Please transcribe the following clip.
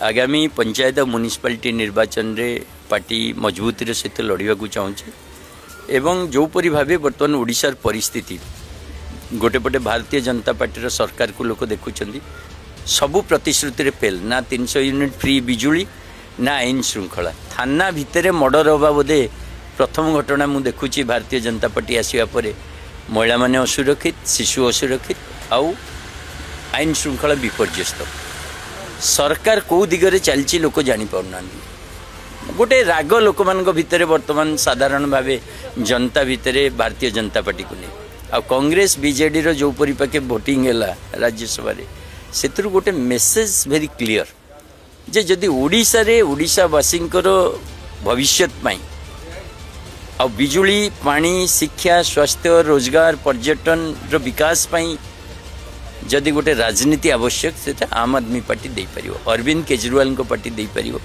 आगामी पंचायत और म्युनिसिपालिटी निर्वाचन रे पार्टी मजबूती सहित लड़ाक चाहूँचे एवं जोपरी भाव बर्तमान ओडिशार परिस्थिति गोटे पटे भारतीय जनता पार्टी सरकार को लोक देखुं सबू प्रतिश्रुति रे फेल ना 300 यूनिट फ्री बिजुली ना आईन श्रृंखला थाना भितर मर्डर हवा बोधे प्रथम घटना मु देखुची भारतीय जनता पार्टी आसवा पर महिला माने असुरक्षित शिशु असुरक्षित आउ आईन श्रृंखला विपर्यस्त सरकार कौ दिगरे चलची लोक जानीपारना गोटे राग लोक मान भितर वर्तमान साधारण भाव जनता भितर भारतीय जनता पार्टी को नहीं आ कांग्रेस बीजेडी रो जो परिपाके भोटिंग है राज्यसभा से गोटे मेसेज वेरी क्लियर जे जदि ओडिशा रे ओडिशावासी भविष्य आ बिजुली पानी शिक्षा स्वास्थ्य रोजगार पर्यटन रो विकास पाई जदि गोटे राजनीति आवश्यक से आम आदमी पार्टी दे पारियो अरविंद केजरीवाल को पार्टी दे पारियो।